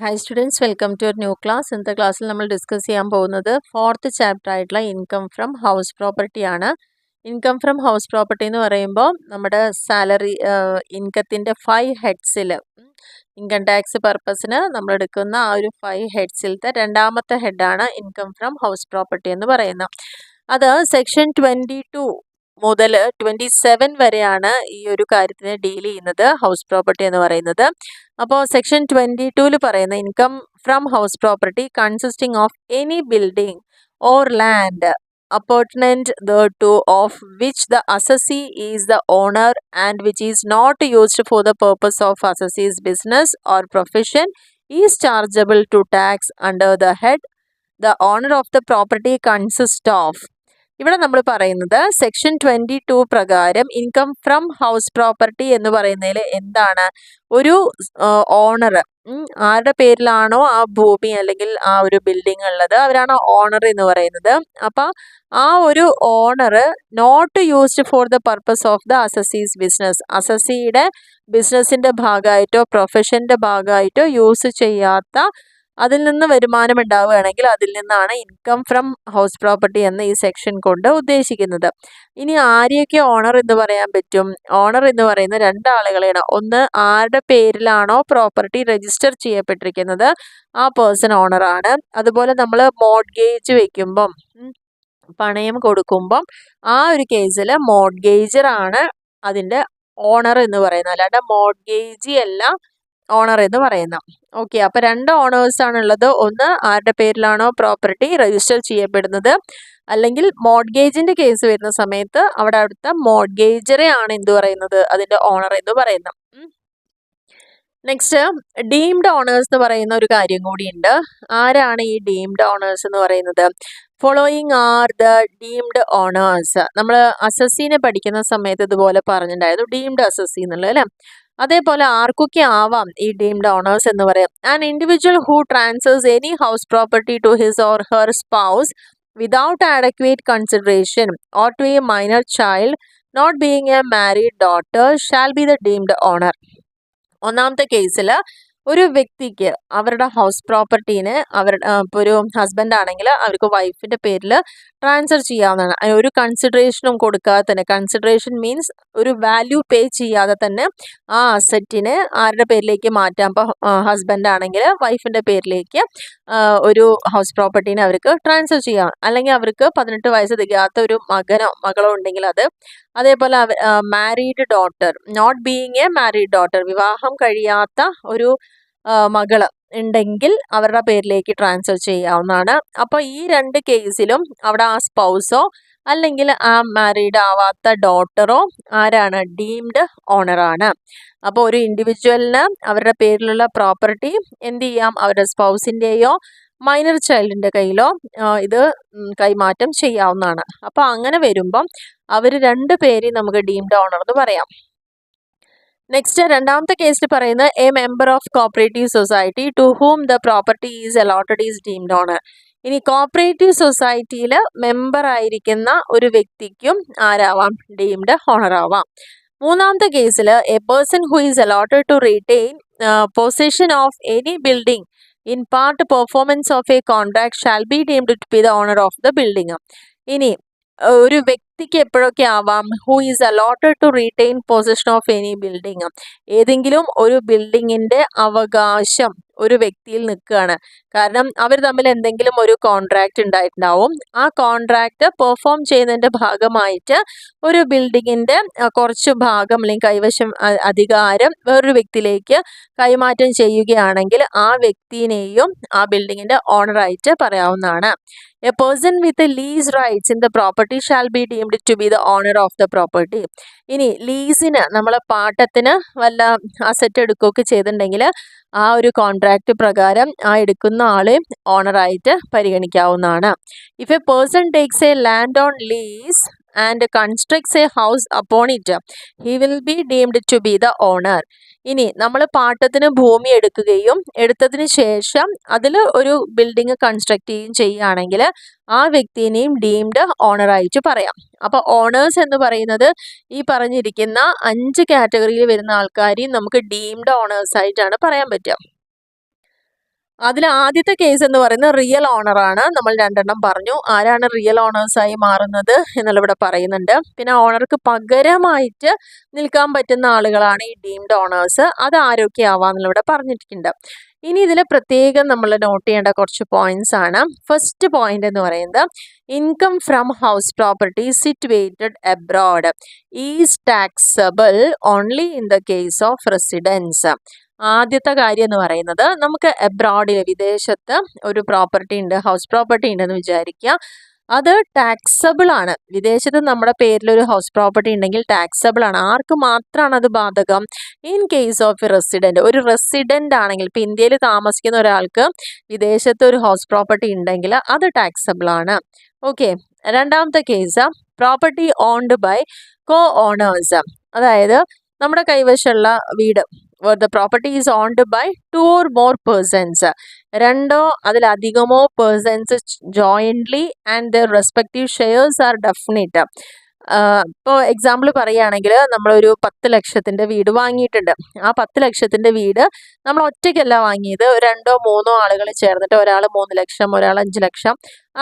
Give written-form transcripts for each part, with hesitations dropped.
Hi students, welcome to our new class. ഇന്നത്തെ ക്ലാസ്സിൽ നമ്മൾ ഡിസ്കസ് ചെയ്യാൻ പോകുന്നത് ഫോർത്ത് ചാപ്റ്റർ ആയിട്ടുള്ള ഇൻകം ഫ്രം ഹൗസ് പ്രോപ്പർട്ടി ആണ്. ഇൻകം ഫ്രം ഹൗസ് പ്രോപ്പർട്ടി എന്ന് പറയുമ്പോൾ നമ്മുടെ സാലറി ഇൻകത്തിൻ്റെ 5 ഹെഡ്സിൽ ഇൻകം ടാക്സ് പർപ്പസിന് നമ്മൾ എടുക്കുന്ന ആ ഒരു 5 ഹെഡ്സിലത്തെ രണ്ടാമത്തെ ഹെഡാണ് ഇൻകം ഫ്രം ഹൗസ് പ്രോപ്പർട്ടി എന്ന് പറയുന്നത്. അത് സെക്ഷൻ 22 മുതൽ 27 വരെയാണ് ഈ ഒരു കാര്യത്തിനെ ഡീൽ ചെയ്യുന്നത്, ഹൗസ് പ്രോപ്പർട്ടി എന്ന് പറയുന്നത്. അപ്പോൾ സെക്ഷൻ 22 പറയുന്ന income from house property consisting of any building or land appurtenant thereto of which the assessee is the owner and which is not used for the purpose of assessee's business or profession is chargeable to tax under the head the owner of the property consists of. ഇവിടെ നമ്മൾ പറയുന്നത് section 22 പ്രകാരം income from house property എന്ന് പറയുന്നതിൽ എന്താണ്, ഒരു owner ആരുടെ പേരിലാണോ ആ ഭൂമി അല്ലെങ്കിൽ ആ ഒരു ബിൽഡിംഗ് ഉള്ളത് അവരാണ് ഓണർ എന്ന് പറയുന്നത്. അപ്പം ആ ഒരു owner not used for the purpose of the assessee's business, അസസിയുടെ ബിസിനസിൻ്റെ ഭാഗമായിട്ടോ പ്രൊഫഷൻ്റെ ഭാഗമായിട്ടോ യൂസ് ചെയ്യാത്ത അതിൽ നിന്ന് വരുമാനം ഉണ്ടാവുകയാണെങ്കിൽ അതിൽ നിന്നാണ് ഇൻകം ഫ്രം ഹൗസ് പ്രോപ്പർട്ടി എന്ന ഈ സെക്ഷൻ കൊണ്ട് ഉദ്ദേശിക്കുന്നത്. ഇനി ആരെയൊക്കെ ഓണർ എന്ന് പറയാൻ പറ്റും? ഓണർ എന്ന് പറയുന്ന രണ്ടാളുകളെയാണ്. ഒന്ന്, ആരുടെ പേരിലാണോ പ്രോപ്പർട്ടി രജിസ്റ്റർ ചെയ്യപ്പെട്ടിരിക്കുന്നത് ആ പേഴ്സൺ ഓണറാണ്. അതുപോലെ നമ്മൾ മോർട്ട്ഗേജ് വെക്കുമ്പം, പണയം കൊടുക്കുമ്പം ആ ഒരു കേസിൽ മോർട്ട്ഗേജറാണ് അതിൻ്റെ ഓണർ എന്ന് പറയുന്നത്, അല്ലാണ്ട് മോർട്ട്ഗേജി അല്ല ഓണർ എന്ന് പറയുന്ന. ഓക്കെ, അപ്പോൾ രണ്ട് ഓണേഴ്സ് ആണുള്ളത്. ഒന്ന്, ആരുടെ പേരിലാണോ പ്രോപ്പർട്ടി രജിസ്റ്റർ ചെയ്യപ്പെടുന്നത്, അല്ലെങ്കിൽ മോർട്ട്ഗേജിന്റെ കേസ് വരുന്ന സമയത്ത് അവിടെ അടുത്ത മോർട്ട്ഗേജറെ ആണ് എന്ത് പറയുന്നത്, അതിന്റെ ഓണർ എന്ന് പറയുന്നത്. നെക്സ്റ്റ്, ഡീംഡ് ഓണേഴ്സ് എന്ന് പറയുന്ന ഒരു കാര്യം കൂടിയുണ്ട്. ആരാണ് ഈ ഡീംഡ് ഓണേഴ്സ് എന്ന് പറയുന്നത്? Following are the deemed owners. നമ്മൾ അസസീനെ പഠിക്കുന്ന സമയത്ത് ഇതുപോലെ പറഞ്ഞിട്ടുണ്ടായിരുന്നു, ഡീംഡ് അസസി എന്നുള്ളത് അല്ലേ. അതേപോലെ ആർക്കൊക്കെ ആവാം ഈ ഡീംഡ് ഓണേഴ്സ് എന്ന് പറയാം? An individual who transfers any house property to his or her spouse without adequate consideration or to a minor child not being a married daughter shall be the deemed owner. ഒന്നാമത്തെ കേസിൽ ഒരു വ്യക്തിക്ക് അവരുടെ house പ്രോപ്പർട്ടീനെ ഇപ്പോൾ ഒരു husband ആണെങ്കിൽ അവർക്ക് വൈഫിൻ്റെ പേരിൽ ട്രാൻസ്ഫർ ചെയ്യാവുന്നതാണ്. ഒരു കൺസിഡറേഷനും കൊടുക്കാതെ തന്നെ, കൺസിഡറേഷൻ മീൻസ് ഒരു വാല്യൂ പേ ചെയ്യാതെ തന്നെ ആ അസറ്റിനെ ആരുടെ പേരിലേക്ക് മാറ്റാം. ഇപ്പോൾ ഹസ്ബൻഡ് ആണെങ്കിൽ വൈഫിൻ്റെ പേരിലേക്ക് ഒരു ഹൗസ് പ്രോപ്പർട്ടീനെ അവർക്ക് ട്രാൻസ്ഫർ ചെയ്യാം. അല്ലെങ്കിൽ അവർക്ക് 18 വയസ്സ് തികയാത്ത ഒരു മകനോ മകളോ ഉണ്ടെങ്കിൽ അത്. അതേപോലെ married daughter, not being a married daughter, വിവാഹം കഴിയാത്ത ഒരു മകള് ഉണ്ടെങ്കിൽ അവരുടെ പേരിലേക്ക് ട്രാൻസ്ഫർ ചെയ്യാവുന്നതാണ്. അപ്പോൾ ഈ രണ്ട് കേസിലും അവിടെ ആ സ്പൗസോ അല്ലെങ്കിൽ ആ മാരീഡ് ആവാത്ത ഡോട്ടറോ ആരാണ്? ഡീംഡ് ഓണറാണ്. അപ്പോൾ ഒരു ഇൻഡിവിജ്വലിന് അവരുടെ പേരിലുള്ള പ്രോപ്പർട്ടി എന്ത് ചെയ്യാം? അവരുടെ സ്പൗസിൻ്റെയോ മൈനർ ചൈൽഡിൻ്റെ കയ്യിലോ ഇത് കൈമാറ്റം ചെയ്യാവുന്നതാണ്. അപ്പോൾ അങ്ങനെ വരുമ്പം അവർ രണ്ട് പേര് നമുക്ക് ഡീംഡ് ഓണർ എന്ന് പറയാം. നെക്സ്റ്റ്, രണ്ടാമത്തെ കേസിൽ പറയുന്നത് a member of cooperative society to whom the property is allotted is deemed owner. ഇനി കോപ്പറേറ്റീവ് സൊസൈറ്റിയിൽ മെമ്പർ ആയിരിക്കുന്ന ഒരു വ്യക്തിക്കും ആരാവാം? ഡീംഡ് ഓണർ ആവാം. മൂന്നാമത്തെ കേസിൽ a person who is allotted to retain position of any building in part performance of a contract shall be deemed to be the owner of the building. ഇനി ഒരു വ്യക്തിക്ക് എപ്പോഴൊക്കെ ആവാം? Who is allotted to retain position of any building. ഏതെങ്കിലും ഒരു ബിൽഡിങ്ങിൻ്റെ അവകാശം ഒരു വ്യക്തിയിൽ നിൽക്കുകയാണ്. കാരണം അവർ തമ്മിൽ എന്തെങ്കിലും ഒരു കോൺട്രാക്റ്റ് ഉണ്ടായിട്ടുണ്ടാവും. ആ കോൺട്രാക്റ്റ് പെർഫോം ചെയ്യുന്നതിൻ്റെ ഭാഗമായിട്ട് ഒരു ബിൽഡിങ്ങിൻ്റെ കുറച്ച് ഭാഗം അല്ലെങ്കിൽ കൈവശം അധികാരം വേറൊരു വ്യക്തിയിലേക്ക് കൈമാറ്റം ചെയ്യുകയാണെങ്കിൽ ആ വ്യക്തിനെയും ആ ബിൽഡിങ്ങിൻ്റെ ഓണറായിട്ട് പറയാവുന്നതാണ്. A person with lease rights in the property shall be deemed to be the owner of the property. ഇനി ലീസിന്, നമ്മൾ പാട്ടത്തിന് വല്ല അസറ്റ് എടുക്കുകയൊക്കെ ചെയ്തിട്ടുണ്ടെങ്കിൽ ആ ഒരു കോൺട്രാക്റ്റ് പ്രകാരം ആ എടുക്കുന്ന ആളെ ഓണറായിട്ട് പരിഗണിക്കാവുന്നതാണ്. If a person takes a land on lease and constructs a house upon it he will be deemed to be the owner. ഇനി നമ്മൾ പാട്ടത്തിന് ഭൂമി എടുക്കുകയും എടുത്തതിന് ശേഷം അതിൽ ഒരു ബിൽഡിംഗ് കൺസ്ട്രക്ട് ചെയ്യുകയാണെങ്കിൽ ആ വ്യക്തിനെയും ഡീംഡ് ഓണറായിട്ട് പറയാം. അപ്പോൾ ഓണേഴ്സ് എന്ന് പറയുന്നത് ഈ പറഞ്ഞിരിക്കുന്ന 5 കാറ്റഗറിയിൽ വരുന്ന ആൾക്കാരെയും നമുക്ക് ഡീംഡ് ഓണേഴ്സ് ആയിട്ടാണ് പറയാൻ പറ്റുക. അതിൽ ആദ്യത്തെ കേസ് എന്ന് പറയുന്നത് റിയൽ ഓണർ ആണ്. നമ്മൾ രണ്ടെണ്ണം പറഞ്ഞു. ആരാണ് റിയൽ ഓണേഴ്സായി മാറുന്നത് എന്നുള്ള ഇവിടെ പറയുന്നുണ്ട്. പിന്നെ ഓണർക്ക് പകരമായിട്ട് നിൽക്കാൻ പറ്റുന്ന ആളുകളാണ് ഈ ഡീംഡ് ഓണേഴ്സ്. അത് ആരൊക്കെയാവാന്നുള്ള ഇവിടെ പറഞ്ഞിട്ടുണ്ട്. ഇനി ഇതിൽ പ്രത്യേകം നമ്മൾ നോട്ട് ചെയ്യേണ്ട കുറച്ച് പോയിന്റ്സ് ആണ്. ഫസ്റ്റ് പോയിന്റ് എന്ന് പറയുന്നത് income from house property situated abroad is taxable only in the case of residence. ആദ്യത്തെ കാര്യം എന്ന് പറയുന്നത് നമുക്ക് അബ്രോഡിൽ വിദേശത്ത് ഒരു പ്രോപ്പർട്ടി ഉണ്ട്, ഹൗസ് പ്രോപ്പർട്ടി ഉണ്ടെന്ന് വിചാരിക്കുക. അത് ടാക്സബിൾ ആണ്. വിദേശത്ത് നമ്മുടെ പേരിൽ ഒരു ഹൗസ് പ്രോപ്പർട്ടി ഉണ്ടെങ്കിൽ ടാക്സബിൾ ആണ്. ആർക്ക് മാത്രമാണ് അത് ബാധകം? In case of resident. ഒരു റെസിഡന്റ് ആണെങ്കിൽ ഇപ്പം ഇന്ത്യയിൽ താമസിക്കുന്ന ഒരാൾക്ക് വിദേശത്ത് ഒരു ഹൗസ് പ്രോപ്പർട്ടി ഉണ്ടെങ്കിൽ അത് ടാക്സബിൾ ആണ്. ഓക്കെ. രണ്ടാമത്തെ case property owned by co owners. അതായത് നമ്മുടെ കൈവശമുള്ള വീട്, the property is owned by 2 or more persons. രണ്ടോ അതിലധികമോ persons jointly and their respective shares are definite. ഇപ്പോൾ എക്സാമ്പിൾ പറയുകയാണെങ്കിൽ നമ്മളൊരു 10 ലക്ഷത്തിൻ്റെ വീട് വാങ്ങിയിട്ടുണ്ട്. ആ 10 ലക്ഷത്തിൻ്റെ വീട് നമ്മൾ ഒറ്റയ്ക്കല്ല വാങ്ങിയത്, രണ്ടോ മൂന്നോ ആളുകൾ ചേർന്നിട്ട് ഒരാൾ 3 ലക്ഷം, ഒരാൾ 5 ലക്ഷം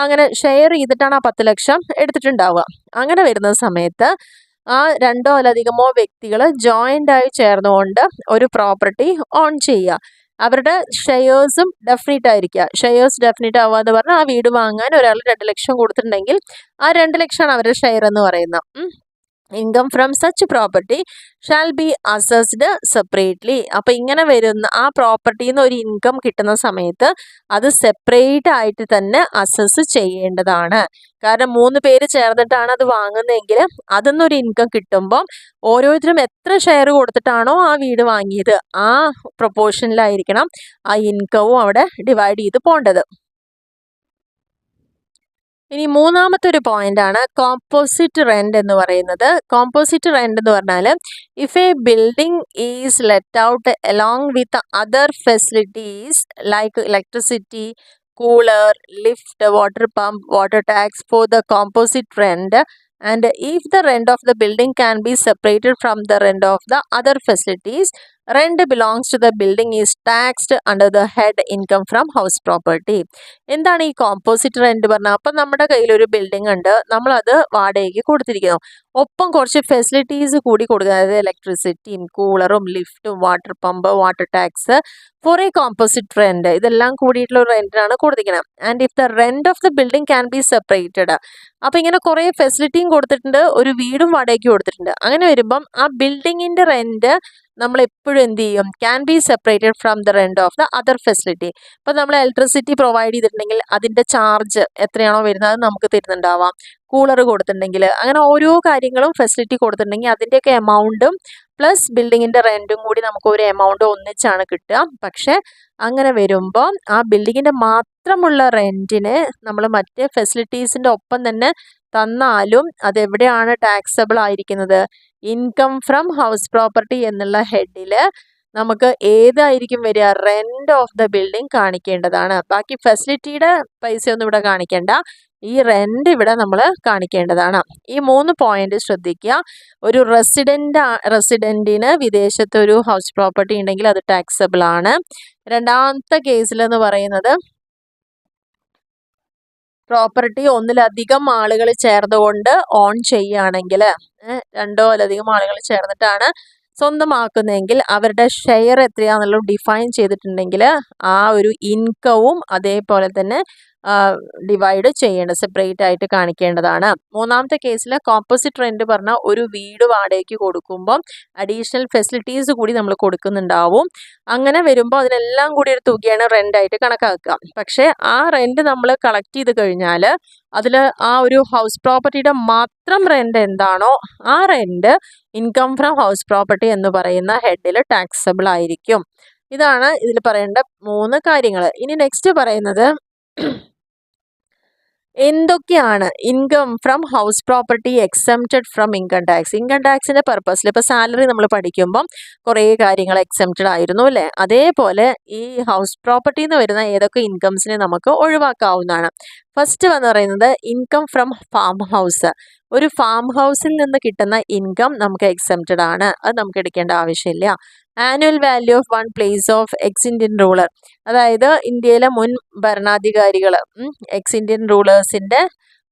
അങ്ങനെ ഷെയർ ചെയ്തിട്ടാണ് ആ 10 ലക്ഷം എടുത്തിട്ടുണ്ടാവുക. അങ്ങനെ വരുന്ന സമയത്ത് ആ രണ്ടോ അതിലധികമോ വ്യക്തികൾ ജോയിൻ്റ് ആയി ചേർന്നുകൊണ്ട് ഒരു പ്രോപ്പർട്ടി ഓൺ ചെയ്യുക. അവരുടെ ഷെയർസും ഡെഫിനിറ്റ് ആയിരിക്കുക. ഷെയർസ് ഡെഫിനിറ്റ് ആവുക എന്ന് പറഞ്ഞാൽ ആ വീട് വാങ്ങാൻ ഒരാൾ 2 ലക്ഷം കൊടുത്തിട്ടുണ്ടെങ്കിൽ ആ 2 ലക്ഷമാണ് അവരുടെ ഷെയർ എന്ന് പറയുന്നത്. Income from such property shall be assessed separately. അപ്പോൾ ഇങ്ങനെ വരുന്ന ആ പ്രോപ്പർട്ടിയിൽ നിന്ന് ഒരു ഇൻകം കിട്ടുന്ന സമയത്ത് അത് സെപ്പറേറ്റ് ആയിട്ട് തന്നെ അസസ് ചെയ്യേണ്ടതാണ്. കാരണം 3 പേര് ചേർന്നിട്ടാണ് അത് വാങ്ങുന്നതെങ്കിൽ അതിൽ നിന്നൊരു ഇൻകം കിട്ടുമ്പോൾ ഓരോരുത്തരും എത്ര ഷെയർ കൊടുത്തിട്ടാണോ ആ വീട് വാങ്ങിയത് ആ പ്രൊപ്പോർഷനിലായിരിക്കണം ആ ഇൻകവും അവിടെ ഡിവൈഡ് ചെയ്ത് പോകേണ്ടത്. ഇനി മൂന്നാമത്തെ ഒരു പോയിന്റ് ആണ് കോമ്പോസിറ്റ് റെന്റ് എന്ന് പറയുന്നത്. കോമ്പോസിറ്റ് റെന്റ് എന്ന് പറഞ്ഞാൽ if A building is let out along with other facilities like electricity, cooler, lift, water pump, water tax for the composite rent, and if the rent of the building can be separated from the rent of the other facilities, rent belongs to the building is taxed under the head income from house property. എന്താണ് ഈ composite rent പറഞ്ഞാൽ? അപ്പം നമ്മുടെ കയ്യിലൊരു building ഉണ്ട്, നമ്മളത് വാടകയ്ക്ക് കൊടുത്തിരിക്കുന്നു. ഒപ്പം കുറച്ച് ഫെസിലിറ്റീസ് കൂടി കൊടുക്കുക, അതായത് ഇലക്ട്രിസിറ്റിയും കൂളറും ലിഫ്റ്റും water pump, water tax for a composite rent, ഇതെല്ലാം കൂടിയിട്ടുള്ള ഒരു റെന്റിനാണ് കൊടുത്തിരിക്കുന്നത്. And if the rent of the building can be separated. അപ്പം ഇങ്ങനെ കുറേ ഫെസിലിറ്റിയും കൊടുത്തിട്ടുണ്ട്, ഒരു വീടും വാടകയ്ക്ക് കൊടുത്തിട്ടുണ്ട്. അങ്ങനെ വരുമ്പം ആ ബിൽഡിങ്ങിൻ്റെ റെന്റ് നമ്മൾ എപ്പോഴും എന്ത് ചെയ്യും? Can be separated from the rent of the other facility. ഇപ്പം നമ്മൾ ഇലക്ട്രിസിറ്റി പ്രൊവൈഡ് ചെയ്തിട്ടുണ്ടെങ്കിൽ അതിൻ്റെ ചാർജ് എത്രയാണോ വരുന്നത് അത് നമുക്ക് തരുന്നുണ്ടാവാം. കൂളർ കൊടുത്തിട്ടുണ്ടെങ്കിൽ അങ്ങനെ ഓരോ കാര്യങ്ങളും ഫെസിലിറ്റി കൊടുത്തിട്ടുണ്ടെങ്കിൽ അതിൻ്റെയൊക്കെ എമൗണ്ടും പ്ലസ് ബിൽഡിങ്ങിൻ്റെ റെൻറ്റും കൂടി നമുക്ക് ഒരു എമൗണ്ട് ഒന്നിച്ചാണ് കിട്ടുക. പക്ഷെ അങ്ങനെ വരുമ്പോൾ ആ ബിൽഡിങ്ങിൻ്റെ മാത്രമുള്ള റെൻറ്റിന് നമ്മൾ മറ്റ് ഫെസിലിറ്റീസിൻ്റെ ഒപ്പം തന്നെ തന്നാലും അതെവിടെയാണ് ടാക്സബിൾ ആയിരിക്കുന്നത്? ഇൻകം ഫ്രം ഹൗസ് പ്രോപ്പർട്ടി എന്നുള്ള ഹെഡിൽ നമുക്ക് ഏതായിരിക്കും വരിക? റെന്റ് ഓഫ് ദ ബിൽഡിംഗ് കാണിക്കേണ്ടതാണ്. ബാക്കി ഫെസിലിറ്റിയുടെ പൈസയൊന്നും ഇവിടെ കാണിക്കേണ്ട, ഈ റെന്റ് ഇവിടെ നമ്മൾ കാണിക്കേണ്ടതാണ്. ഈ 3 പോയിന്റ് ശ്രദ്ധിക്കുക. ഒരു റെസിഡന്റിന് വിദേശത്ത് ഒരു ഹൗസ് പ്രോപ്പർട്ടി ഉണ്ടെങ്കിൽ അത് ടാക്സബിൾ ആണ്. രണ്ടാമത്തെ കേസിലെന്ന് പറയുന്നത് പ്രോപ്പർട്ടി ഒന്നിലധികം ആളുകൾ ചേർന്നുകൊണ്ട് ഓൺ ചെയ്യുകയാണെങ്കിൽ, രണ്ടോ അതിലധികം ആളുകൾ ചേർന്നിട്ടാണ് സ്വന്തമാക്കുന്നതെങ്കിൽ അവരുടെ ഷെയർ എത്രയാണെന്നുള്ളത് ഡിഫൈൻ ചെയ്തിട്ടുണ്ടെങ്കിൽ ആ ഒരു ഇൻകവും അതേപോലെ തന്നെ ഡിവൈഡ് ചെയ്യേണ്ടത്, സെപ്പറേറ്റ് ആയിട്ട് കാണിക്കേണ്ടതാണ്. മൂന്നാമത്തെ കേസിൽ കോമ്പോസിറ്റ് റെന്റ് പറഞ്ഞാൽ ഒരു വീട് വാടകയ്ക്ക് കൊടുക്കുമ്പോൾ അഡീഷണൽ ഫെസിലിറ്റീസ് കൂടി നമ്മൾ കൊടുക്കുന്നുണ്ടാവും. അങ്ങനെ വരുമ്പോൾ അതിനെല്ലാം കൂടി ഒരു തുകയാണ് റെൻ്റായിട്ട് കണക്കാക്കുക. പക്ഷേ ആ റെന്റ് നമ്മൾ കളക്ട് ചെയ്ത് കഴിഞ്ഞാൽ അതിൽ ആ ഒരു ഹൗസ് പ്രോപ്പർട്ടിയുടെ മാത്രം റെന്റ് എന്താണോ ആ rent income from house property എന്ന് പറയുന്ന ഹെഡിൽ ടാക്സബിൾ ആയിരിക്കും. ഇതാണ് ഇതിൽ പറയേണ്ട 3 കാര്യങ്ങൾ. ഇനി നെക്സ്റ്റ് പറയുന്നത് എന്തൊക്കെയാണ് income from house property exempted from income tax? Income ടാക്സിൻ്റെ പർപ്പസിൽ ഇപ്പോൾ സാലറി നമ്മൾ പഠിക്കുമ്പം കുറേ കാര്യങ്ങൾ എക്സംപ്റ്റഡ് ആയിരുന്നു അല്ലേ? അതേപോലെ ഈ ഹൗസ് പ്രോപ്പർട്ടി എന്ന് വരുന്ന ഏതൊക്കെ ഇൻകംസിനെ നമുക്ക് ഒഴിവാക്കാവുന്നതാണ്. ഫസ്റ്റ് എന്ന് പറയുന്നത് ഇൻകം ഫ്രം ഫാം ഹൗസ്. ഒരു ഫാം ഹൗസിൽ നിന്ന് കിട്ടുന്ന ഇൻകം നമുക്ക് എക്സംപ്റ്റഡ് ആണ്, അത് നമുക്ക് എടുക്കേണ്ട ആവശ്യമില്ല. Annual value of one place of ex Indian ruler, അതായത് ഇന്ത്യയിലെ മുൻ ഭരണാധികാരികൾ, എക്സ് ഇന്ത്യൻ റൂളേഴ്സിൻ്റെ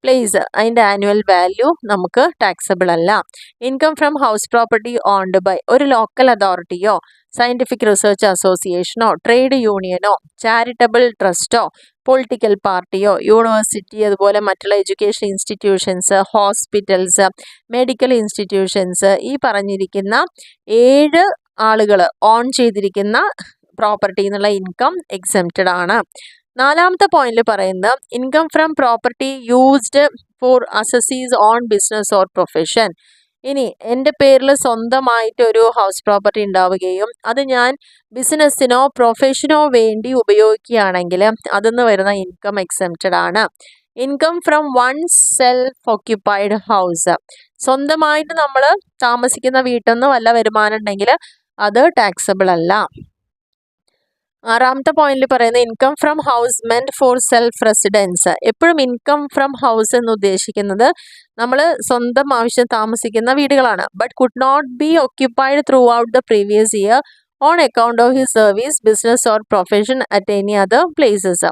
പ്ലേസ്, അതിൻ്റെ ആനുവൽ വാല്യൂ നമുക്ക് ടാക്സബിൾ അല്ല. Income from house property owned by ഒരു ലോക്കൽ അതോറിറ്റിയോ സയൻറ്റിഫിക് റിസർച്ച് അസോസിയേഷനോ ട്രേഡ് യൂണിയനോ ചാരിറ്റബിൾ ട്രസ്റ്റോ പൊളിറ്റിക്കൽ പാർട്ടിയോ യൂണിവേഴ്സിറ്റി, അതുപോലെ മറ്റുള്ള education institutions, hospitals, medical institutions, ഈ പറഞ്ഞിരിക്കുന്ന 7 ആളുകൾ ഓൺ ചെയ്തിരിക്കുന്ന പ്രോപ്പർട്ടി എന്നുള്ള ഇൻകം എക്സംപ്റ്റഡ് ആണ്. നാലാമത്തെ പോയിന്റിൽ പറയുന്നത് income from property used for assessees own business or profession. ഇനി എൻ്റെ പേരിൽ സ്വന്തമായിട്ട് ഒരു ഹൗസ് പ്രോപ്പർട്ടി ഉണ്ടാവുകയും അത് ഞാൻ ബിസിനസ്സിനോ പ്രൊഫഷനോ വേണ്ടി ഉപയോഗിക്കുകയാണെങ്കിൽ അതിൽ നിന്ന് വരുന്ന ഇൻകം എക്സംപ്റ്റഡ് ആണ്. Income from one self occupied house, സ്വന്തമായിട്ട് നമ്മൾ താമസിക്കുന്ന വീട്ടിൽ നിന്ന് വല്ല വരുമാനം ഉണ്ടെങ്കിൽ അത് ടാക്സബിൾ അല്ല. ആറാമത്തെ പോയിന്റിൽ പറയുന്നത് income from house meant for self residence. എപ്പോഴും ഇൻകം ഫ്രം ഹൗസ് എന്ന് ഉദ്ദേശിക്കുന്നത് നമ്മൾ സ്വന്തം ആവശ്യം താമസിക്കുന്ന വീടുകളാണ്. But could not be occupied throughout the previous year on account of his service business or profession at any other places.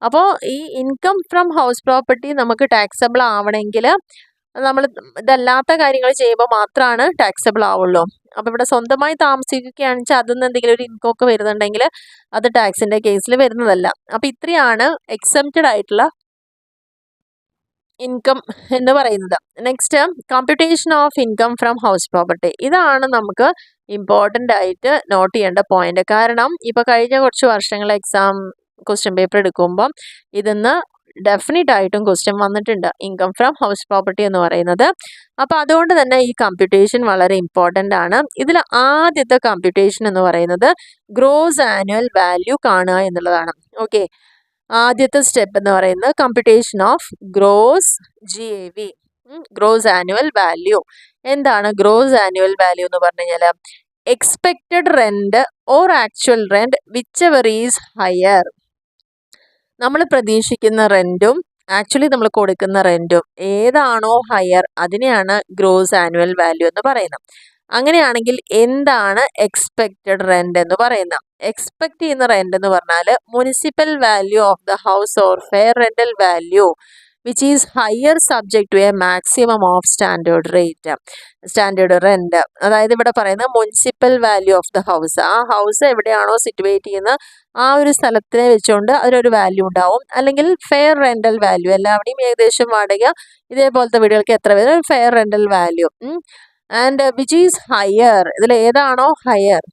അപ്പോൾ ഈ ഇൻകം ഫ്രം ഹൗസ് പ്രോപ്പർട്ടി നമുക്ക് ടാക്സബിൾ ആവണമെങ്കിൽ നമ്മൾ ഇതല്ലാത്ത കാര്യങ്ങൾ ചെയ്യുമ്പോൾ മാത്രമാണ് ടാക്സബിൾ ആവുള്ളൂ. അപ്പോൾ ഇവിടെ സ്വന്തമായി താമസിക്കുകയാണെന്ന് വെച്ചാൽ അതിൽ നിന്ന് എന്തെങ്കിലും ഒരു ഇൻകം ഒക്കെ വരുന്നുണ്ടെങ്കിൽ അത് ടാക്സിൻ്റെ കേസിൽ വരുന്നതല്ല. അപ്പോൾ ഇത്രയാണ് എക്സംപ്റ്റഡ് ആയിട്ടുള്ള ഇൻകം എന്ന് പറയുന്നത്. Next computation of income from house property. ഇതാണ് നമുക്ക് ഇമ്പോർട്ടൻ്റ് ആയിട്ട് നോട്ട് ചെയ്യേണ്ട പോയിന്റ്. കാരണം ഇപ്പോൾ കഴിഞ്ഞ കുറച്ച് വർഷങ്ങൾ എക്സാം ക്വസ്റ്റ്യൻ പേപ്പർ എടുക്കുമ്പം ഇതിന്ന് ഡെഫിനറ്റ് ആയിട്ടും ക്വസ്റ്റ്യൻ വന്നിട്ടുണ്ട്, ഇൻകം ഫ്രം ഹൗസ് പ്രോപ്പർട്ടി എന്ന് പറയുന്നത്. അപ്പോൾ അതുകൊണ്ട് തന്നെ ഈ കമ്പ്യൂട്ടേഷൻ വളരെ ഇമ്പോർട്ടൻ്റ് ആണ്. ഇതിൽ ആദ്യത്തെ കമ്പ്യൂട്ടേഷൻ എന്ന് പറയുന്നത് ഗ്രോസ് ആനുവൽ വാല്യൂ കാണുക എന്നുള്ളതാണ്. ഓക്കെ, ആദ്യത്തെ സ്റ്റെപ്പ് എന്ന് പറയുന്നത് computation of gross GAV, gross annual value. എന്താണ് ഗ്രോസ് ആനുവൽ വാല്യൂ എന്ന് പറഞ്ഞു കഴിഞ്ഞാൽ expected rent or actual rent which ever is higher. നമ്മൾ പ്രതീക്ഷിക്കുന്ന റെൻറ്റും ആക്ച്വലി നമ്മൾ കൊടുക്കുന്ന റെൻറ്റും ഏതാണോ ഹയർ അതിനെയാണ് ഗ്രോസ് ആനുവൽ വാല്യൂ എന്ന് പറയുന്നത്. അങ്ങനെയാണെങ്കിൽ എന്താണ് എക്സ്പെക്റ്റഡ് റെന്റ് എന്ന് പറയുന്നത്? എക്സ്പെക്ട് ചെയ്യുന്ന റെന്റ് എന്ന് പറഞ്ഞാൽ municipal value of the house or fair rental value which is higher subject to a maximum of standard rate, standard rent. അതായത് ഇവിടെ പറയുന്നത് municipal value of the house, ആ ഹൗസ് എവിടെയാണോ സിറ്റുവേറ്റ് ചെയ്യുന്നത് ആ ഒരു സ്ഥലത്തിനെ വെച്ചുകൊണ്ട് അതിനൊരു വാല്യൂ ഉണ്ടാവും. അല്ലെങ്കിൽ ഫെയർ റെന്റൽ വാല്യൂ, എല്ലാവരുടെയും ഏകദേശം വാടക ഇതേപോലത്തെ വീടുകൾക്ക് എത്ര വരും, fair rental value. And which is higher, ഇതിൽ ഏതാണോ ഹയർ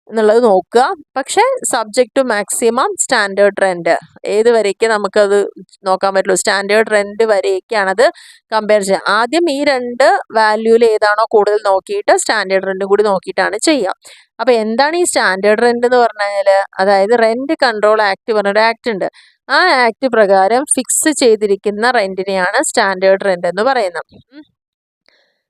എന്നുള്ളത് നോക്കുക. പക്ഷേ subject to maximum standard rent, ഏത് വരേക്ക് നമുക്കത് നോക്കാൻ പറ്റുള്ളൂ, സ്റ്റാൻഡേർഡ് റെന്റ് വരേക്കാണത് കമ്പയർ ചെയ്യുക. ആദ്യം ഈ 2 വാല്യൂവിൽ ഏതാണോ കൂടുതൽ നോക്കിയിട്ട് സ്റ്റാൻഡേർഡ് റെന്റ് കൂടി നോക്കിയിട്ടാണ് ചെയ്യുക. അപ്പോൾ എന്താണ് ഈ സ്റ്റാൻഡേർഡ് റെന്റ് എന്ന് പറഞ്ഞാൽ, അതായത് റെന്റ് കൺട്രോൾ ആക്ട് പറഞ്ഞൊരു ആക്ട് ഉണ്ട്, ആ ആക്ട് പ്രകാരം ഫിക്സ് ചെയ്തിരിക്കുന്ന റെന്റിനെയാണ് സ്റ്റാൻഡേർഡ് റെന്റ് എന്ന് പറയുന്നത്.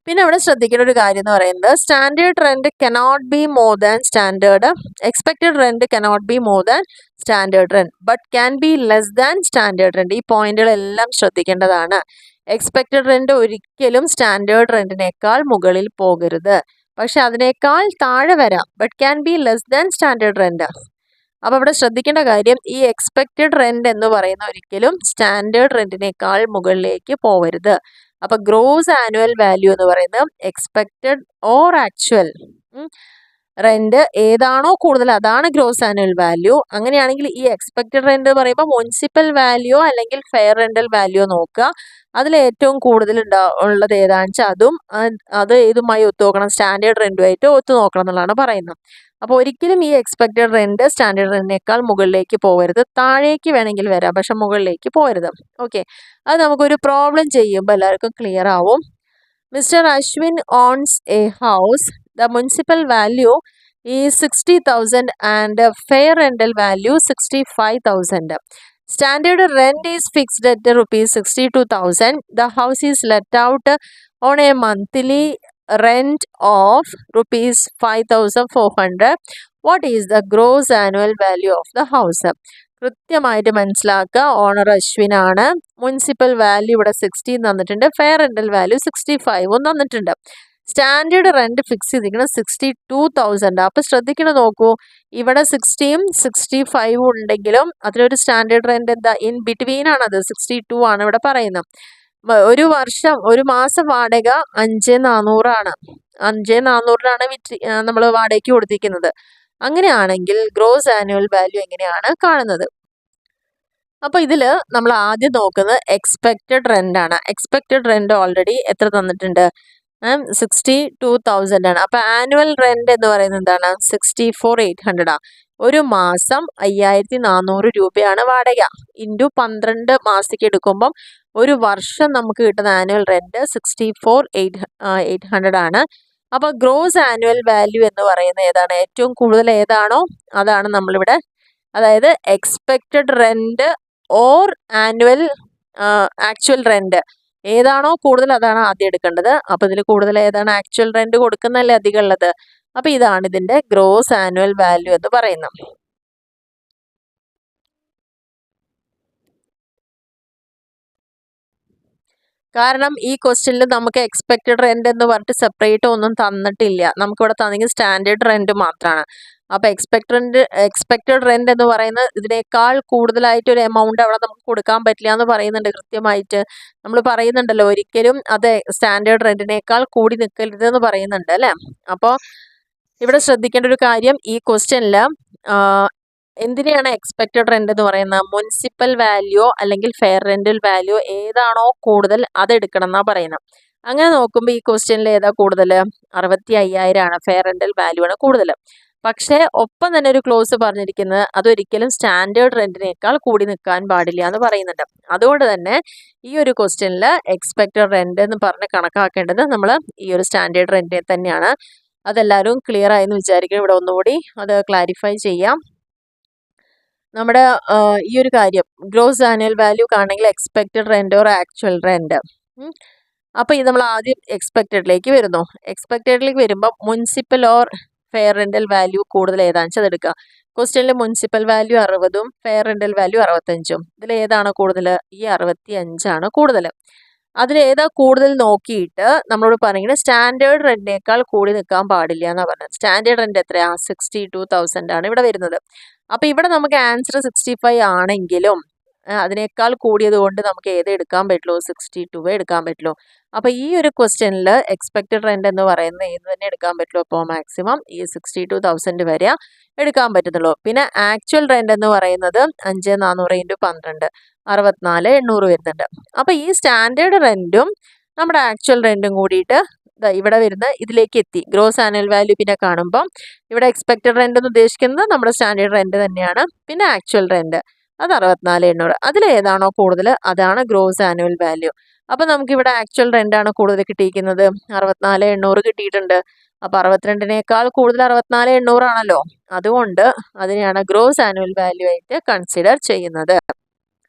പിന്നെ ഇവിടെ ശ്രദ്ധിക്കേണ്ട ഒരു കാര്യം എന്ന് പറയുന്നത് standard rent cannot be more than standard, expected rent cannot be more than standard rent but can be less than standard rent. ഈ പോയിന്റുകളെല്ലാം ശ്രദ്ധിക്കേണ്ടതാണ്. എക്സ്പെക്റ്റഡ് റെന്റ് ഒരിക്കലും സ്റ്റാൻഡേർഡ് റെന്റിനേക്കാൾ മുകളിൽ പോകരുത്, പക്ഷെ അതിനേക്കാൾ താഴെ വരാം, but can be less than standard rent. അപ്പോൾ ഇവിടെ ശ്രദ്ധിക്കേണ്ട കാര്യം ഈ എക്സ്പെക്റ്റഡ് റെന്റ് എന്ന് പറയുന്ന ഒരിക്കലും സ്റ്റാൻഡേർഡ് റെന്റിനേക്കാൾ മുകളിലേക്ക് പോകരുത്. അപ്പോൾ ഗ്രോസ് ആനുവൽ വാല്യൂ എന്ന് പറയുന്നത് എക്സ്പെക്റ്റഡ് ഓർ ആക്ച്വൽ റെന്റ് ഏതാണോ കൂടുതൽ അതാണ് ഗ്രോസ് ആനുവൽ വാല്യൂ. അങ്ങനെയാണെങ്കിൽ ഈ എക്സ്പെക്റ്റഡ് റെന്റ് എന്ന് പറയുമ്പോൾ മുനിസിപ്പൽ വാല്യൂ അല്ലെങ്കിൽ ഫെയർ റെന്റൽ വാല്യൂ നോക്കുക. അതിൽ ഏറ്റവും കൂടുതൽ ഉള്ളത് ഏതാണെന്ന് വെച്ചാൽ അതും അത് ഏതുമായി ഒത്തു നോക്കണം, സ്റ്റാൻഡേർഡ് റെന്റുമായിട്ട് ഒത്തു നോക്കണം എന്നുള്ളതാണ് പറയുന്നത്. അപ്പോൾ ഒരിക്കലും ഈ എക്സ്പെക്റ്റഡ് റെന്റ് സ്റ്റാൻഡേർഡ് റെന്റിനേക്കാൾ മുകളിലേക്ക് പോകരുത്, താഴേക്ക് വേണമെങ്കിൽ വരാം പക്ഷെ മുകളിലേക്ക് പോകരുത്. ഓക്കെ, അത് നമുക്കൊരു പ്രോബ്ലം ചെയ്യുമ്പോൾ എല്ലാവർക്കും ക്ലിയർ ആവും. Mister Ashwin owns a house, the municipal value is 60,000 and fair rental value 65,000. Standard rent is fixed at rupees 62,000. The house is let out on a monthly rent of rupees 5,400. What is the gross annual value of the house? കൃത്യമായിട്ട് മനസ്സിലാക്കുക. Owner അശ്വിനാണ്. Municipal value ഇവിടെ 16 തന്നിട്ടുണ്ട്. Fair rental value 65 തന്നിട്ടുണ്ട്. Standard rent fix ചെയ്തിരിക്കുന്നത് 62,000. അപ്പൊ ശ്രദ്ധിക്കണം, നോക്കൂ, ഇവിടെ 60യും 65 ഉണ്ടെങ്കിലും അതിലൊരു സ്റ്റാൻഡേർഡ് റെന്റ് എന്താ ഇൻ ബിറ്റ്വീൻ ആണത്. 62 ആണ് ഇവിടെ പറയുന്നത്. ഒരു മാസം വാടക 5,400 5,400 നമ്മൾ വാടകയ്ക്ക് കൊടുത്തിരിക്കുന്നത്. അങ്ങനെയാണെങ്കിൽ ഗ്രോസ് ആനുവൽ വാല്യൂ എങ്ങനെയാണ് കാണുന്നത്? അപ്പൊ ഇതില് നമ്മൾ ആദ്യം നോക്കുന്നത് എക്സ്പെക്റ്റഡ് റെന്റ് ആണ്. എക്സ്പെക്റ്റഡ് റെന്റ് ഓൾറെഡി എത്ര തന്നിട്ടുണ്ട്? 62,000 ആണ്. അപ്പൊ ആനുവൽ റെന്റ് എന്ന് പറയുന്നത് എന്താണ്? 64,800 ഒരു മാസം 5,400 രൂപയാണ് വാടക. ഇൻറ്റു 12 മാസത്തേക്ക് എടുക്കുമ്പം ഒരു വർഷം നമുക്ക് കിട്ടുന്ന ആനുവൽ റെന്റ് 64,800 ആണ്. അപ്പൊ ഗ്രോസ് ആനുവൽ വാല്യൂ എന്ന് പറയുന്നത് ഏതാണ്? ഏറ്റവും കൂടുതൽ ഏതാണോ അതാണ് നമ്മളിവിടെ, അതായത് expected rent or annual actual rent ഏതാണോ കൂടുതൽ അതാണ് ആദ്യം എടുക്കേണ്ടത്. അപ്പൊ ഇതിൽ കൂടുതൽ ഏതാണ്? ആക്ച്വൽ റെന്റ് കൊടുക്കുന്നല്ലേ അധികം ഉള്ളത്. അപ്പൊ ഇതാണ് ഇതിന്റെ ഗ്രോസ് ആനുവൽ വാല്യൂ എന്ന് പറയുന്നത്. കാരണം ഈ ക്വസ്റ്റ്യനിൽ നമുക്ക് എക്സ്പെക്റ്റഡ് റെന്റ് എന്ന് പറഞ്ഞിട്ട് സെപ്പറേറ്റ് ഒന്നും തന്നിട്ടില്ല. നമുക്കിവിടെ തന്നെങ്കിൽ സ്റ്റാൻഡേർഡ് റെന്റ് മാത്രമാണ്. അപ്പൊ എക്സ്പെക്റ്റഡ് റെന്റ് എന്ന് പറയുന്നത് ഇതിനേക്കാൾ കൂടുതലായിട്ട് ഒരു എമൗണ്ട് അവിടെ നമുക്ക് കൊടുക്കാൻ പറ്റില്ല എന്ന് പറയുന്നുണ്ട്. കൃത്യമായിട്ട് നമ്മൾ പറയുന്നുണ്ടല്ലോ, ഒരിക്കലും അത് സ്റ്റാൻഡേർഡ് റെന്റിനേക്കാൾ കൂടി നിൽക്കരുത് എന്ന് പറയുന്നുണ്ട് അല്ലെ. അപ്പോൾ ഇവിടെ ശ്രദ്ധിക്കേണ്ട ഒരു കാര്യം, ഈ ക്വസ്റ്റ്യനിൽ എന്തിനാണ് എക്സ്പെക്റ്റഡ് റെന്റ് എന്ന് പറയുന്നത്? മുനിസിപ്പൽ വാല്യൂ അല്ലെങ്കിൽ ഫെയർ റെന്റൽ വാല്യൂ ഏതാണോ കൂടുതൽ അതെടുക്കണം എന്നാ പറയുന്നത്. അങ്ങനെ നോക്കുമ്പോൾ ഈ ക്വസ്റ്റ്യനിൽ ഏതാ കൂടുതൽ? 65,000 ആണ്. ഫെയർ റെന്റൽ വാല്യൂ ആണ് കൂടുതൽ. പക്ഷേ ഒപ്പം തന്നെ ഒരു ക്ലോസ് പറഞ്ഞിരിക്കുന്നത് അതൊരിക്കലും സ്റ്റാൻഡേർഡ് റെന്റിനേക്കാൾ കൂടി നിൽക്കാൻ പാടില്ല എന്ന് പറയുന്നുണ്ട്. അതുകൊണ്ട് തന്നെ ഈ ഒരു ക്വസ്റ്റ്യനിൽ എക്സ്പെക്റ്റഡ് റെന്റ് എന്ന് പറഞ്ഞ് കണക്കാക്കേണ്ടത് നമ്മൾ ഈ ഒരു സ്റ്റാൻഡേർഡ് റെന്റിനെ തന്നെയാണ്. അതെല്ലാവരും ക്ലിയർ ആയെന്ന് വിചാരിക്കും. ഇവിടെ ഒന്നുകൂടി അത് ക്ലാരിഫൈ ചെയ്യാം. നമ്മുടെ ഈ ഒരു കാര്യം ഗ്രോസ് ആനുവൽ വാല്യൂ കാണെങ്കിൽ expected rent or actual rent. അപ്പൊ ഇത് നമ്മൾ ആദ്യം എക്സ്പെക്റ്റഡിലേക്ക് വരുന്നു. എക്സ്പെക്റ്റഡിലേക്ക് വരുമ്പോൾ municipal or fair rental value കൂടുതൽ ഏതാണെന്ന് വെച്ചാൽ അതെടുക്കുക. ക്വസ്റ്റ്യനിൽ മുനിസിപ്പൽ വാല്യൂ 60ഉം ഫെയർ റെന്റൽ വാല്യൂ 65ഉം. ഇതിൽ ഏതാണ് കൂടുതൽ? ഈ 65 കൂടുതൽ. അതിൽ ഏതാ കൂടുതൽ നോക്കിയിട്ട് നമ്മളോട് പറയുന്നത് സ്റ്റാൻഡേർഡ് റെന്റിനേക്കാൾ കൂടി നിൽക്കാൻ പാടില്ല എന്നാണ് പറഞ്ഞത്. സ്റ്റാൻഡേർഡ് റെന്റ് എത്രയാ? 62,000 ആണ് ഇവിടെ വരുന്നത്. അപ്പൊ ഇവിടെ നമുക്ക് ആൻസർ 65 ആണെങ്കിലും അതിനേക്കാൾ കൂടിയത് കൊണ്ട് നമുക്ക് ഏത് എടുക്കാൻ പറ്റുള്ളൂ? 62 എടുക്കാൻ പറ്റുള്ളൂ. അപ്പൊ ഈ ഒരു ക്വസ്റ്റ്യനിൽ എക്സ്പെക്റ്റഡ് റെന്റ് എന്ന് പറയുന്നത് ഏത് തന്നെ എടുക്കാൻ പറ്റുള്ളൂ? അപ്പോൾ മാക്സിമം ഈ 62,000 വരെ എടുക്കാൻ പറ്റുന്നുള്ളൂ. പിന്നെ ആക്ച്വൽ റെന്റ് എന്ന് പറയുന്നത് 5,400 × 12 64,800 വരുന്നുണ്ട്. അപ്പൊ ഈ സ്റ്റാൻഡേർഡ് റെന്റും നമ്മുടെ ആക്ച്വൽ റെന്റും കൂടിയിട്ട് ഇവിടെ വരുന്ന ഇതിലേക്ക് എത്തി. ഗ്രോസ് ആനുവൽ വാല്യൂ പിന്നെ കാണുമ്പോൾ ഇവിടെ എക്സ്പെക്റ്റഡ് റെന്റ് എന്ന് ഉദ്ദേശിക്കുന്നത് നമ്മുടെ സ്റ്റാൻഡേർഡ് റെന്റ് തന്നെയാണ്. പിന്നെ ആക്ച്വൽ റെന്റ് അത് 64,800. അതിൽ ഏതാണോ കൂടുതൽ അതാണ് ഗ്രോസ് ആനുവൽ വാല്യൂ. അപ്പൊ നമുക്ക് ഇവിടെ ആക്ച്വൽ റെന്റ് ആണ് കൂടുതൽ കിട്ടിയിരിക്കുന്നത്. 64,800 കിട്ടിയിട്ടുണ്ട്. അപ്പൊ 62-നേക്കാൾ കൂടുതൽ 64,800 ആണല്ലോ. അതുകൊണ്ട് അതിനെയാണ് ഗ്രോസ് ആനുവൽ വാല്യൂ ആയിട്ട് കൺസിഡർ ചെയ്യുന്നത്.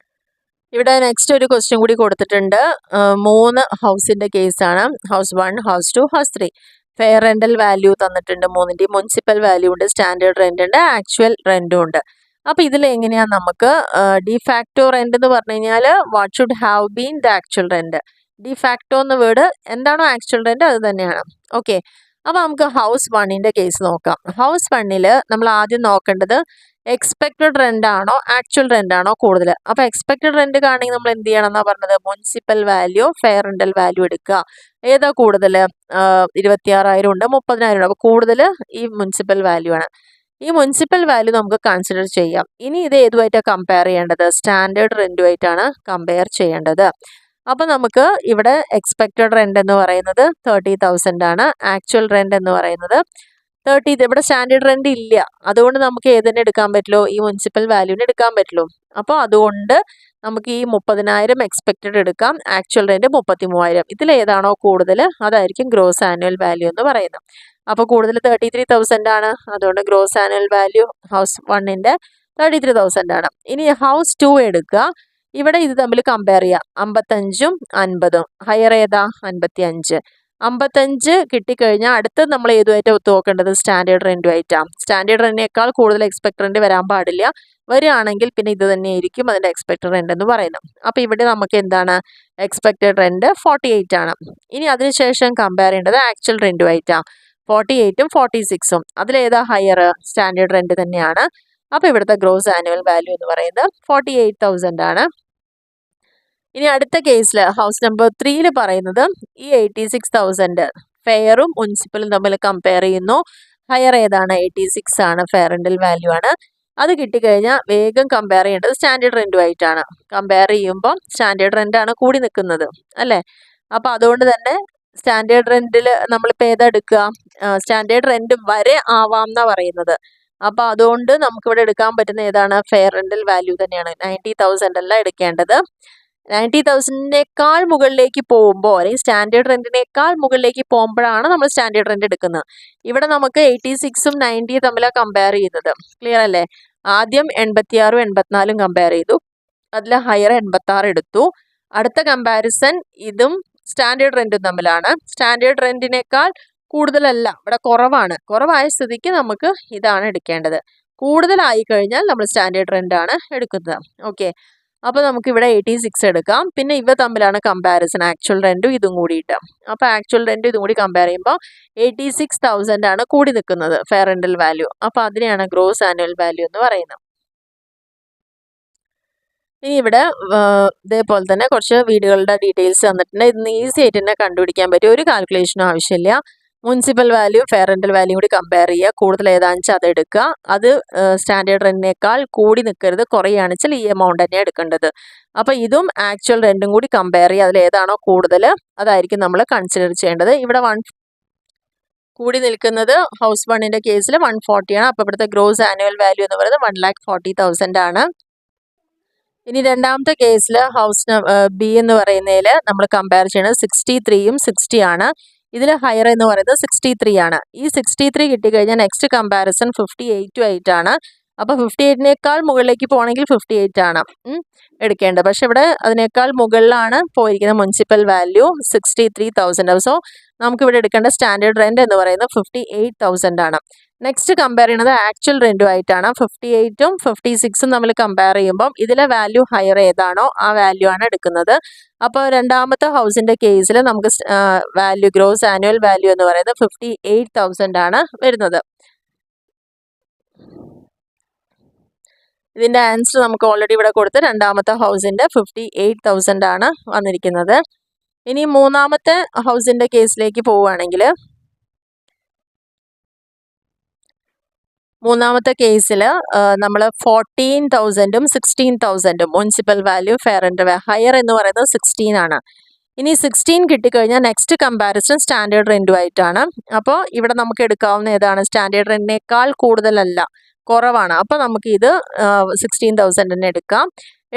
ഇവിടെ നെക്സ്റ്റ് ഒരു ക്വസ്റ്റ്യൻ കൂടി കൊടുത്തിട്ടുണ്ട്. 3 ഹൗസിന്റെ കേസാണ്. House 1, house 2, house 3. Fair rental value തന്നിട്ടുണ്ട് 3ന്റെയും. മുനിസിപ്പൽ വാല്യൂ ഉണ്ട്, സ്റ്റാൻഡേർഡ് റെന്റ് ഉണ്ട്, ആക്ച്വൽ റെന്റും ഉണ്ട്. അപ്പൊ ഇതിൽ എങ്ങനെയാ നമുക്ക് ഡിഫാക്ടോ റെന്റ് എന്ന് പറഞ്ഞു കഴിഞ്ഞാൽ what should have been the actual rent. De facto എന്ന വേർഡ് എന്താണോ ആക്ച്വൽ റെന്റ് അത് തന്നെയാണ്. ഓക്കെ, അപ്പൊ നമുക്ക് ഹൗസ് 1ന്റെ കേസ് നോക്കാം. ഹൗസ് 1ൽ നമ്മൾ ആദ്യം നോക്കേണ്ടത് എക്സ്പെക്റ്റഡ് റെന്റ് ആണോ ആക്ച്വൽ റെന്റ് ആണോ കൂടുതൽ. അപ്പൊ എക്സ്പെക്റ്റഡ് റെന്റ് കാണെങ്കിൽ നമ്മൾ എന്ത് ചെയ്യണം എന്നാ പറഞ്ഞത്? Municipal value fair rental value എടുക്കുക. ഏതാ കൂടുതൽ? 26,000 ഉണ്ട്, 30,000 ഉണ്ട്. അപ്പൊ കൂടുതൽ ഈ മുനിസിപ്പൽ വാല്യൂ ആണ്. ഈ മുനിസിപ്പൽ വാല്യൂ നമുക്ക് കൺസിഡർ ചെയ്യാം. ഇനി ഇത് ഏതുമായിട്ടാണ് കമ്പയർ ചെയ്യേണ്ടത്? സ്റ്റാൻഡേർഡ് റെന്റുമായിട്ടാണ് കമ്പയർ ചെയ്യേണ്ടത്. അപ്പൊ നമുക്ക് ഇവിടെ എക്സ്പെക്റ്റഡ് റെന്റ് എന്ന് പറയുന്നത് 30,000 ആണ്. ആക്ച്വൽ റെന്റ് എന്ന് പറയുന്നത് 30. ഇവിടെ സ്റ്റാൻഡേർഡ് റെന്റ് ഇല്ല, അതുകൊണ്ട് നമുക്ക് ഏതിനെ എടുക്കാൻ പറ്റുള്ളൂ? ഈ മുനിസിപ്പൽ വാല്യൂവിന് എടുക്കാൻ പറ്റുള്ളൂ. അപ്പോൾ അതുകൊണ്ട് നമുക്ക് ഈ 30,000 എക്സ്പെക്റ്റഡ് എടുക്കാം. Actual rent 33,000. ഇതിൽ ഏതാണോ കൂടുതൽ അതായിരിക്കും ഗ്രോസ് ആനുവൽ വാല്യൂ എന്ന് പറയുന്നത്. അപ്പോൾ കൂടുതൽ 33,000 ആണ്. അതുകൊണ്ട് ഗ്രോസ് ആനുവൽ വാല്യൂ ഹൗസ് 1ന്റെ 33,000 ആണ്. ഇനി ഹൗസ് 2 എടുക്കുക. ഇവിടെ ഇത് തമ്മിൽ കമ്പയർ ചെയ്യാം. 55ഉം 50ഉം. ഹയർ ഏതാ? 55. 55 കിട്ടിക്കഴിഞ്ഞാൽ അടുത്ത് നമ്മൾ ഏതുമായിട്ട് ഒത്തു നോക്കേണ്ടത് സ്റ്റാൻഡേർഡ് റെൻറ്റുമായിട്ടാണ്. സ്റ്റാൻഡേർഡ് റെൻറ്റിനേക്കാൾ കൂടുതൽ എക്സ്പെക്ട് റെൻറ്റ് വരാൻ പാടില്ല. വരികയാണെങ്കിൽ പിന്നെ ഇത് തന്നെയായിരിക്കും അതിൻ്റെ എക്സ്പെക്റ്റഡ് റെൻ്റ് എന്ന് പറയുന്നത്. അപ്പോൾ ഇവിടെ നമുക്ക് എന്താണ് എക്സ്പെക്റ്റഡ് റെൻറ്റ് 48 ആണ്. ഇനി അതിനുശേഷം കമ്പയർ ചെയ്യേണ്ടത് ആക്ച്വൽ റെൻറ്റുമായിട്ടാണ്. 48ഉം 46ഉം അതിലേതാ ഹയർ? സ്റ്റാൻഡേർഡ് റെൻറ്റ് തന്നെയാണ്. അപ്പോൾ ഇവിടുത്തെ ഗ്രോസ് ആനുവൽ വാല്യൂ എന്ന് പറയുന്നത് 48,000 ആണ്. ഇനി അടുത്ത കേസിൽ ഹൗസ് നമ്പർ 3യിൽ പറയുന്നത് ഈ 86,000 ഫെയറും മുനിസിപ്പലും തമ്മിൽ കമ്പയർ ചെയ്യുന്നു. ഹയർ ഏതാണ്? 86 ആണ്, ഫെയർ റെൻ്റൽ വാല്യൂ ആണ്. അത് കിട്ടിക്കഴിഞ്ഞാൽ വേഗം കമ്പയർ ചെയ്യേണ്ടത് സ്റ്റാൻഡേർഡ് റെൻറ്റുമായിട്ടാണ്. കമ്പയർ ചെയ്യുമ്പോൾ സ്റ്റാൻഡേർഡ് റെൻ്റാണ് കൂടി നിൽക്കുന്നത് അല്ലേ? അപ്പോൾ അതുകൊണ്ട് തന്നെ സ്റ്റാൻഡേർഡ് റെൻറ്റിൽ നമ്മളിപ്പോൾ ഏതാ എടുക്കുക? സ്റ്റാൻഡേർഡ് റെൻറ്റ് വരെ ആവാം എന്നാണ് പറയുന്നത്. അപ്പോൾ അതുകൊണ്ട് നമുക്കിവിടെ എടുക്കാൻ പറ്റുന്ന ഏതാണ്? ഫെയർ റെൻ്റൽ വാല്യൂ തന്നെയാണ്. 90,000 അല്ല എടുക്കേണ്ടത്. 90,000-നേക്കാൾ മുകളിലേക്ക് പോകുമ്പോൾ അല്ലെങ്കിൽ സ്റ്റാൻഡേർഡ് റെൻറ്റിനേക്കാൾ മുകളിലേക്ക് പോകുമ്പോഴാണ് നമ്മൾ സ്റ്റാൻഡേർഡ് റെൻറ്റ് എടുക്കുന്നത്. ഇവിടെ നമുക്ക് 86ഉം 90 തമ്മിലാണ് കമ്പയർ ചെയ്യുന്നത്. ക്ലിയർ അല്ലേ? ആദ്യം 86ഉം 84ഉം കമ്പയർ ചെയ്തു. അതിൽ ഹയർ 86 എടുത്തു. അടുത്ത കമ്പാരിസൺ ഇതും സ്റ്റാൻഡേർഡ് റെൻറ്റും തമ്മിലാണ്. സ്റ്റാൻഡേർഡ് റെൻറ്റിനേക്കാൾ കൂടുതലല്ല, ഇവിടെ കുറവാണ്. കുറവായ സ്ഥിതിക്ക് നമുക്ക് ഇതാണ് എടുക്കേണ്ടത്. കൂടുതലായി കഴിഞ്ഞാൽ നമ്മൾ സ്റ്റാൻഡേർഡ് റെൻ്റാണ് എടുക്കുന്നത്. ഓക്കെ, അപ്പോൾ നമുക്കിവിടെ 86 എടുക്കാം. പിന്നെ ഇവ തമ്മിലാണ് കമ്പാരിസൺ, ആക്ച്വൽ റെൻറ്റും ഇതും കൂടിയിട്ട്. അപ്പോൾ ആക്ച്വൽ റെൻറ്റും ഇതും കൂടി കമ്പയർ ചെയ്യുമ്പോൾ 86,000 ആണ് കൂടി നിൽക്കുന്നത് ഫെയർ റെൻ്റൽ വാല്യൂ. അപ്പോൾ അതിനെയാണ് ഗ്രോസ് ആനുവൽ വാല്യൂ എന്ന് പറയുന്നത്. ഇനി ഇവിടെ ഇതേപോലെ തന്നെ കുറച്ച് വീടുകളുടെ ഡീറ്റെയിൽസ് തന്നിട്ടുണ്ട്. ഇന്ന് ഈസി ആയിട്ട് തന്നെ കണ്ടുപിടിക്കാൻ പറ്റും, ഒരു കാൽക്കുലേഷനും ആവശ്യമില്ല. Municipal value fair rental value കൂടി കമ്പയർ ചെയ്യുക. കൂടുതൽ ഏതാണെന്ന് വെച്ചാൽ അത് എടുക്കുക. അത് സ്റ്റാൻഡേർഡ് റെൻറ്റിനേക്കാൾ കൂടി നിൽക്കരുത്. കുറയുകയാണെന്ന് വെച്ചാൽ ഈ എമൗണ്ട് തന്നെയാണ് എടുക്കേണ്ടത്. അപ്പോൾ ഇതും ആക്ച്വൽ റെൻറ്റും കൂടി കമ്പയർ ചെയ്യുക. അതിൽ ഏതാണോ കൂടുതൽ അതായിരിക്കും നമ്മൾ കൺസിഡർ ചെയ്യേണ്ടത്. ഇവിടെ കൂടി നിൽക്കുന്നത് ഹൗസ് 1ൻ്റെ കേസിൽ 140 ആണ്. അപ്പോൾ ഇവിടുത്തെ ഗ്രോസ് ആനുവൽ വാല്യൂ എന്ന് പറയുന്നത് 1,40,000 ആണ്. ഇനി രണ്ടാമത്തെ കേസിൽ ഹൗസ് ബി എന്ന് പറയുന്നതിൽ നമ്മൾ കമ്പയർ ചെയ്യുന്നത് 63ഉം 60 ആണ്. ഇതിൽ ഹയർ എന്ന് പറയുന്നത് 63 ആണ്. ഈ 63 കിട്ടിക്കഴിഞ്ഞാൽ നെക്സ്റ്റ് കമ്പാരിസൺ 58 ആയിട്ടാണ്. അപ്പോൾ 58-നേക്കാൾ മുകളിലേക്ക് പോകണമെങ്കിൽ 58 ആണ് എടുക്കേണ്ടത്. പക്ഷെ ഇവിടെ അതിനേക്കാൾ മുകളിലാണ് പോയിരിക്കുന്നത് മുനിസിപ്പൽ വാല്യൂ 63,000. സോ നമുക്കിവിടെ എടുക്കേണ്ട സ്റ്റാൻഡേർഡ് റെൻറ്റ് എന്ന് പറയുന്നത് 58,000 ആണ്. നെക്സ്റ്റ് കമ്പയർ ചെയ്യുന്നത് ആക്ച്വൽ റെൻറ്റുമായിട്ടാണ്. 58ഉം 56ഉം നമ്മൾ കമ്പയർ ചെയ്യുമ്പം ഇതിലെ വാല്യൂ ഹയർ ഏതാണോ ആ വാല്യൂ ആണ് എടുക്കുന്നത്. അപ്പോൾ രണ്ടാമത്തെ ഹൗസിൻ്റെ കേസിൽ നമുക്ക് വാല്യൂ ഗ്രോസ് ആനുവൽ വാല്യൂ എന്ന് പറയുന്നത് 58,000 ആണ് വരുന്നത്. ഇതിൻ്റെ ആൻസർ നമുക്ക് ഓൾറെഡി ഇവിടെ കൊടുത്ത് രണ്ടാമത്തെ ഹൗസിൻ്റെ 58,000 ആണ് വന്നിരിക്കുന്നത്. ഇനി മൂന്നാമത്തെ ഹൗസിൻ്റെ കേസിലേക്ക് പോവുകയാണെങ്കിൽ മൂന്നാമത്തെ കേസിൽ നമ്മൾ 14,000ഉം 16,000ഉം municipal value fair rent higher എന്ന് പറയുന്നത് 16 ആണ്. ഇനി 16 കിട്ടിക്കഴിഞ്ഞാൽ നെക്സ്റ്റ് കമ്പാരിസൺ സ്റ്റാൻഡേർഡ് റെൻറ്റുമായിട്ടാണ്. അപ്പോൾ ഇവിടെ നമുക്ക് എടുക്കാവുന്ന ഏതാണ്? സ്റ്റാൻഡേർഡ് റെൻറ്റിനേക്കാൾ കൂടുതലല്ല, കുറവാണ്. അപ്പോൾ നമുക്ക് ഇത് 16,000 തന്നെ എടുക്കാം.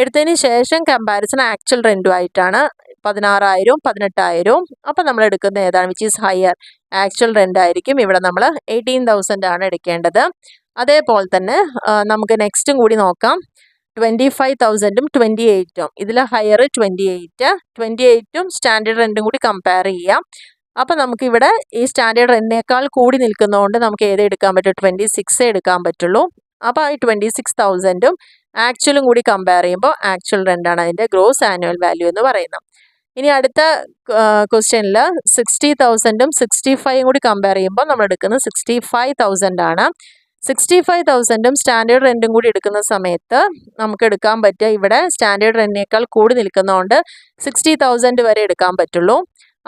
എടുത്തതിന് ശേഷം കമ്പാരിസൺ ആക്ച്വൽ റെൻറ്റുമായിട്ടാണ്. 16,000ഉം 18,000ഉം. അപ്പോൾ നമ്മൾ എടുക്കുന്ന ഏതാണ്? Which is higher, actual rent ആയിരിക്കും. ഇവിടെ നമ്മൾ 18,000 ആണ് എടുക്കേണ്ടത്. അതേപോലെ തന്നെ നമുക്ക് നെക്സ്റ്റും കൂടി നോക്കാം. 25,000ഉം 28ഉം. ഇതിൽ ഹയർ 28ഉം സ്റ്റാൻഡേർഡ് റെൻറ്റും കൂടി കമ്പയർ ചെയ്യാം. അപ്പോൾ നമുക്കിവിടെ ഈ സ്റ്റാൻഡേർഡ് റെൻറ്റിനേക്കാൾ കൂടി നിൽക്കുന്നതുകൊണ്ട് നമുക്ക് ഏത് എടുക്കാൻ പറ്റും? 26 എടുക്കാൻ പറ്റുള്ളൂ. അപ്പോൾ ഈ 26,000ഉം ആക്ച്വലും കൂടി കമ്പയർ ചെയ്യുമ്പോൾ ആക്ച്വൽ റെൻ്റാണ് അതിൻ്റെ ഗ്രോസ് ആനുവൽ വാല്യൂ എന്ന് പറയുന്നത്. ഇനി അടുത്ത ക്വസ്റ്റ്യനിൽ 60,000ഉം 65ഉം കൂടി കമ്പയർ ചെയ്യുമ്പോൾ നമ്മൾ എടുക്കുന്നത് 65,000 ആണ്. 65,000ഉം സ്റ്റാൻഡേർഡ് റെൻറ്റും കൂടി എടുക്കുന്ന സമയത്ത് നമുക്ക് എടുക്കാൻ പറ്റുക ഇവിടെ സ്റ്റാൻഡേർഡ് റെൻറ്റിനേക്കാൾ കൂടി നിൽക്കുന്നതുകൊണ്ട് 60,000 വരെ എടുക്കാൻ പറ്റുള്ളൂ.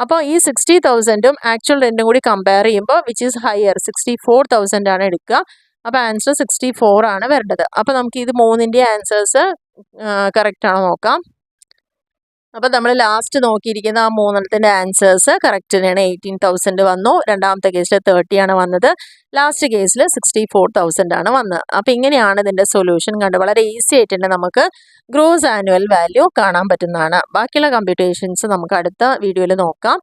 അപ്പോൾ ഈ 60,000ഉം ആക്ച്വൽ റെൻറ്റും കൂടി കമ്പയർ ചെയ്യുമ്പോൾ വിച്ച് ഈസ് ഹയർ 64,000 ആണ് എടുക്കുക. അപ്പോൾ ആൻസർ 64 ആണ് വരേണ്ടത്. അപ്പോൾ നമുക്ക് ഇത് മൂന്നിൻ്റെ ആൻസേഴ്സ് കറക്റ്റ് ആണോ നോക്കാം. അപ്പോൾ നമ്മൾ ലാസ്റ്റ് നോക്കിയിരിക്കുന്ന ആ മൂന്നെണ്ണത്തിൻ്റെ ആൻസേഴ്സ് കറക്റ്റ് തന്നെയാണ്. 18,000 വന്നു. രണ്ടാമത്തെ കേസിൽ 30 ആണ് വന്നത്. ലാസ്റ്റ് കേസിൽ 64,000 ആണ് വന്നത്. അപ്പോൾ ഇങ്ങനെയാണ് ഇതിൻ്റെ സൊല്യൂഷൻ. കണ്ട് വളരെ ഈസി ആയിട്ട് തന്നെ നമുക്ക് ഗ്രോസ് ആനുവൽ വാല്യൂ കാണാൻ പറ്റുന്നതാണ്. ബാക്കിയുള്ള കമ്പ്യൂട്ടേഷൻസ് നമുക്ക് അടുത്ത വീഡിയോയിൽ നോക്കാം.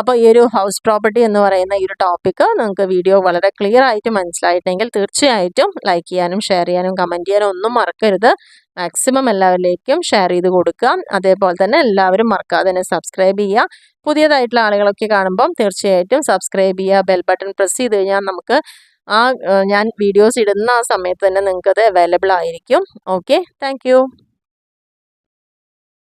അപ്പോൾ ഈ ഒരു ഹൗസ് പ്രോപ്പർട്ടി എന്ന് പറയുന്ന ഈ ഒരു ടോപ്പിക്ക് നിങ്ങൾക്ക് വീഡിയോ വളരെ ക്ലിയർ ആയിട്ട് മനസ്സിലായിട്ടെങ്കിൽ തീർച്ചയായിട്ടും ലൈക്ക് ചെയ്യാനും ഷെയർ ചെയ്യാനും കമൻറ്റ് ചെയ്യാനും ഒന്നും മറക്കരുത്. മാക്സിമം എല്ലാവരിലേക്കും ഷെയർ ചെയ്ത് കൊടുക്കുക. അതേപോലെ തന്നെ എല്ലാവരും മറക്കാതെ തന്നെ സബ്സ്ക്രൈബ് ചെയ്യുക. പുതിയതായിട്ടുള്ള ആളുകളൊക്കെ കാണുമ്പം തീർച്ചയായിട്ടും സബ്സ്ക്രൈബ് ചെയ്യുക. ബെൽ ബട്ടൺ പ്രസ് ചെയ്ത് കഴിഞ്ഞാൽ നമുക്ക് ഞാൻ വീഡിയോസ് ഇടുന്ന ആ സമയത്ത് തന്നെ നിങ്ങൾക്കത് അവൈലബിൾ ആയിരിക്കും. Okay, thank